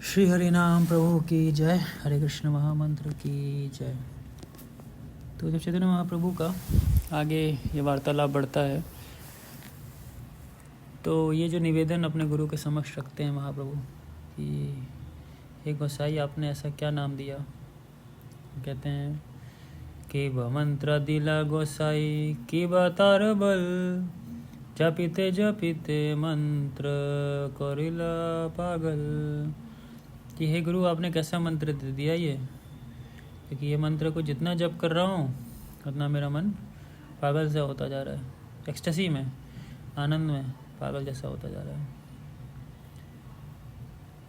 श्री हरि नाम प्रभु की जय। हरे कृष्ण महामंत्र की जय। तो जब चैतन्य महाप्रभु का आगे ये वार्तालाप बढ़ता है तो ये जो निवेदन अपने गुरु के समक्ष रखते हैं महाप्रभु कि हे गोसाई आपने ऐसा क्या नाम दिया। कहते हैं कि व मंत्र दिला गोसाई की बतार बल, जपिते जपिते मंत्र करिला पागल। कि हे गुरु आपने कैसा मंत्र दे दिया ये, क्योंकि ये मंत्र को जितना जप कर रहा हूँ उतना मेरा मन पागल सा होता जा रहा है, एक्सटेसी में, आनंद में पागल जैसा होता जा रहा है।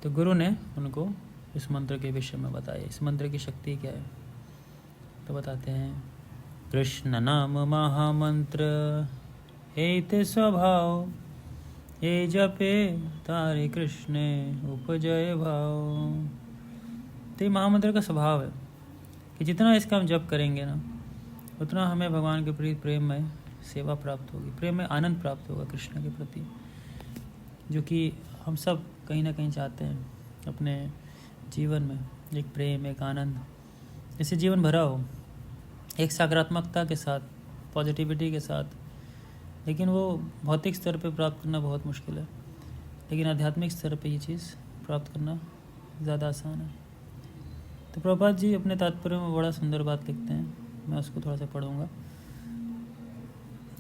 तो गुरु ने उनको इस मंत्र के विषय में बताया, इस मंत्र की शक्ति क्या है। तो बताते हैं कृष्ण नाम महामंत्र एते स्वभाव, ये जपे तारे कृष्ण उपजय भाव। तो ये महामंत्र का स्वभाव है कि जितना इसका हम जप करेंगे ना उतना हमें भगवान के प्रति प्रेम में सेवा प्राप्त होगी, प्रेम में आनंद प्राप्त होगा कृष्ण के प्रति, जो कि हम सब कहीं ना कहीं चाहते हैं अपने जीवन में। एक प्रेम, एक आनंद, इससे जीवन भरा हो, एक सकारात्मकता के साथ, पॉजिटिविटी के साथ। लेकिन वो भौतिक स्तर पे प्राप्त करना बहुत मुश्किल है, लेकिन आध्यात्मिक स्तर पे ये चीज़ प्राप्त करना ज़्यादा आसान है। तो प्रभुपाद जी अपने तात्पर्य में बड़ा सुंदर बात लिखते हैं, मैं उसको थोड़ा सा पढ़ूंगा।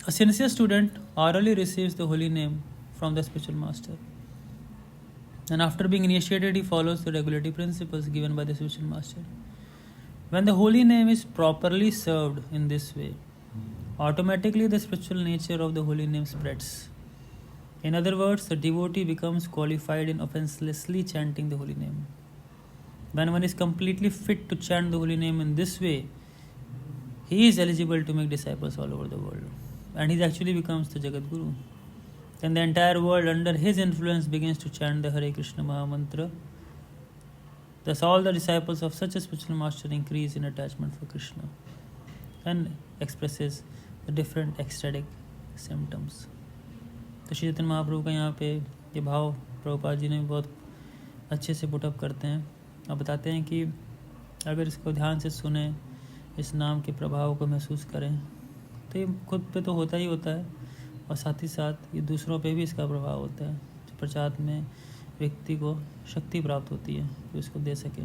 A sincere student orally receives the holy name from the spiritual master, and after being initiated he follows the regulatory principles given by the spiritual master. When the holy name is properly served in this way, automatically the spiritual nature of the holy name spreads. In other words, the devotee becomes qualified in offenselessly chanting the holy name. When one is completely fit to chant the holy name in this way, he is eligible to make disciples all over the world, and he actually becomes the Jagat Guru. Then the entire world under his influence begins to chant the Hare Krishna Mahamantra. Thus all the disciples of such a spiritual master increase in attachment for Krishna and expresses the different ecstatic symptoms. तो श्री चैतन्य महाप्रभु का यहाँ पे ये भाव प्रभुपाद जी ने बहुत अच्छे से पुटअप करते हैं और बताते हैं कि अगर इसको ध्यान से सुने, इस नाम के प्रभाव को महसूस करें, तो ये खुद पे तो होता ही होता है और साथ ही साथ ये दूसरों पे भी इसका प्रभाव होता है। जो प्रसाद में व्यक्ति को शक्ति प्राप्त होती है कि उसको दे सके।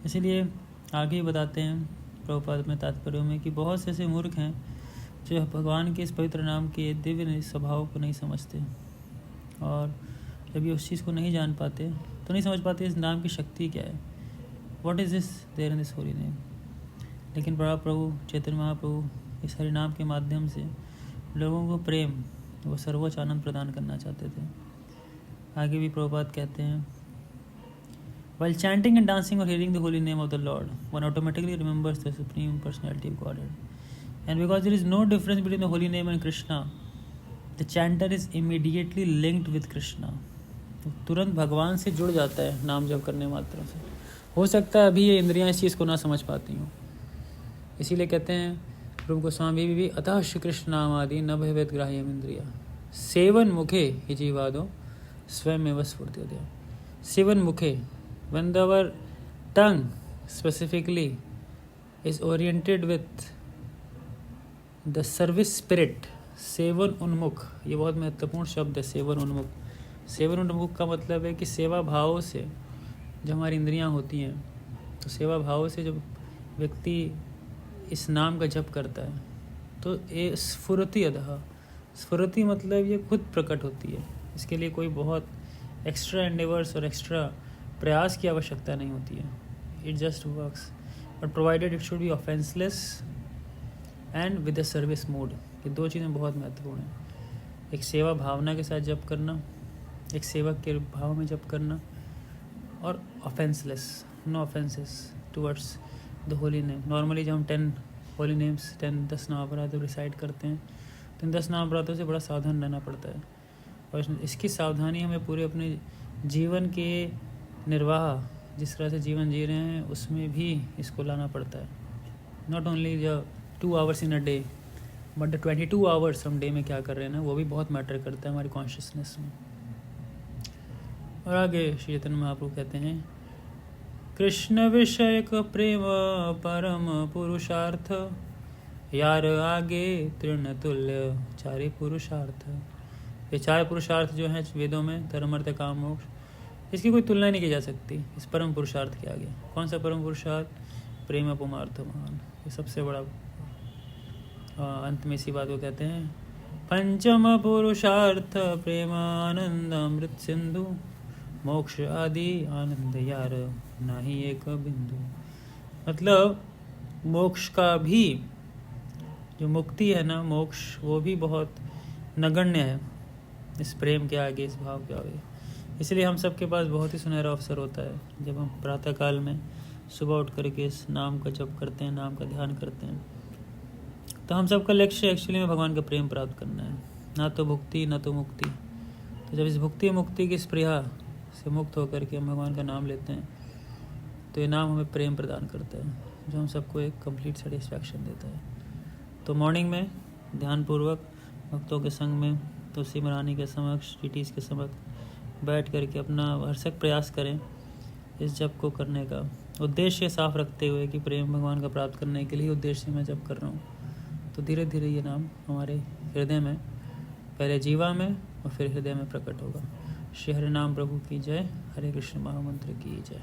इसीलिए आगे ही बताते हैं प्रभुपाद में तात्पर्य में कि बहुत से ऐसे मूर्ख हैं जो भगवान के इस पवित्र नाम के दिव्य स्वभाव को नहीं समझते, और जब ये उस चीज़ को नहीं जान पाते तो नहीं समझ पाते इस नाम की शक्ति क्या है, what is this there in this holy name. लेकिन बड़ा प्रभु चैतन्य महाप्रभु इस हरि नाम के माध्यम से लोगों को प्रेम व सर्वोच्च आनंद प्रदान करना चाहते थे। आगे भी प्रभुपाद कहते हैं, While chanting and dancing or hearing the holy name of the Lord, one automatically remembers the Supreme Personality of Godhead. And because there is no difference between the holy name and Krishna, the chanter is immediately linked with Krishna. तो तुरंत भगवान से जुड़ जाता है नाम जप करने मात्र से। हो सकता है अभी ये इंद्रियां इस चीज़ को ना समझ पाती हूँ, इसीलिए कहते हैं प्रभु गोस्वामी भी अतः श्री कृष्ण नाम आदि न भवेद ग्राह्यम इंद्रिया सेवन मुखे ही जीवादो स्वयं एवं स्फूर्त्योदय। सेवन मुखे, when our tongue specifically is oriented with the service spirit, seven उन्मुख, ये बहुत महत्वपूर्ण शब्द है सेवन उन्मुख। सेवन उन्मुख का मतलब है कि सेवा भाव से जब हमारी इंद्रियां होती हैं, तो सेवा भाव से जब व्यक्ति इस नाम का जप करता है तो ये स्फुरति अधः, स्फुरति मतलब ये खुद प्रकट होती है। इसके लिए कोई बहुत एक्स्ट्रा एंडेवर्स और एक्स्ट्रा प्रयास की आवश्यकता नहीं होती है, it just works, but provided it should be offenseless and with a service mood. ये दो चीज़ें बहुत महत्वपूर्ण हैं, एक सेवा भावना के साथ जप करना, एक सेवक के भाव में जप करना, और offenseless, no offenses towards the holy name. Normally जब हम 10 होली नेम्स, 10 नाम अपराध रिसाइड करते हैं तो इन 10 नाम अपराधों से बड़ा सावधान रहना पड़ता है, और इसकी सावधानी हमें पूरे अपने जीवन के निर्वाह, जिस तरह से जीवन जी रहे हैं उसमें भी इसको लाना पड़ता है। Not only the 2 hours in a day, but the 22 hours हम डे में क्या कर रहे हैं ना, वो भी बहुत मैटर करता है हमारी कॉन्शियसनेस में। और आगे श्री चैतन्य महाप्रभु कहते हैं कृष्ण विषयक प्रेम परम पुरुषार्थ, यार आगे तृण तुल्य चारि पुरुषार्थ। ये 4 पुरुषार्थ जो हैं वेदों में, धर्म अर्थ काम मोक्ष, इसकी कोई तुलना नहीं की जा सकती इस परम पुरुषार्थ के आगे। कौन सा परम पुरुषार्थ? प्रेम पुमार्थ महान, ये सबसे बड़ा। अंत में इसी बात को कहते हैं पंचम पुरुषार्थ प्रेम आनंद अमृत सिंधु, मोक्ष आदि आनंद यार नाही एक बिंदु। मतलब मोक्ष का भी जो मुक्ति है ना, मोक्ष, वो भी बहुत नगण्य है इस प्रेम के आगे, इस भाव के आगे। इसलिए हम सब के पास बहुत ही सुनहरा अवसर होता है जब हम प्रातःकाल में सुबह उठ करके इस नाम का जप करते हैं, नाम का ध्यान करते हैं। तो हम सब का लक्ष्य एक्चुअली में भगवान का प्रेम प्राप्त करना है, ना तो भुक्ति ना तो मुक्ति। तो जब इस भुक्ति मुक्ति की स्पृहा से मुक्त होकर के हम भगवान का नाम लेते हैं तो ये नाम हमें प्रेम प्रदान करता है, जो हम सबको एक कंप्लीट सेटिस्फैक्शन देता है। तो मॉर्निंग में ध्यानपूर्वक भक्तों के संग में, तुलसी महारानी के समक्ष, डीटीज़ के समक्ष बैठ करके अपना भरसक प्रयास करें इस जप को करने का, उद्देश्य साफ रखते हुए कि प्रेम भगवान का प्राप्त करने के लिए उद्देश्य से मैं जप कर रहा हूँ। तो धीरे धीरे ये नाम हमारे हृदय में, पहले जीवा में और फिर हृदय में प्रकट होगा। श्री हरि नाम प्रभु की जय। हरे कृष्ण महामंत्र की जय।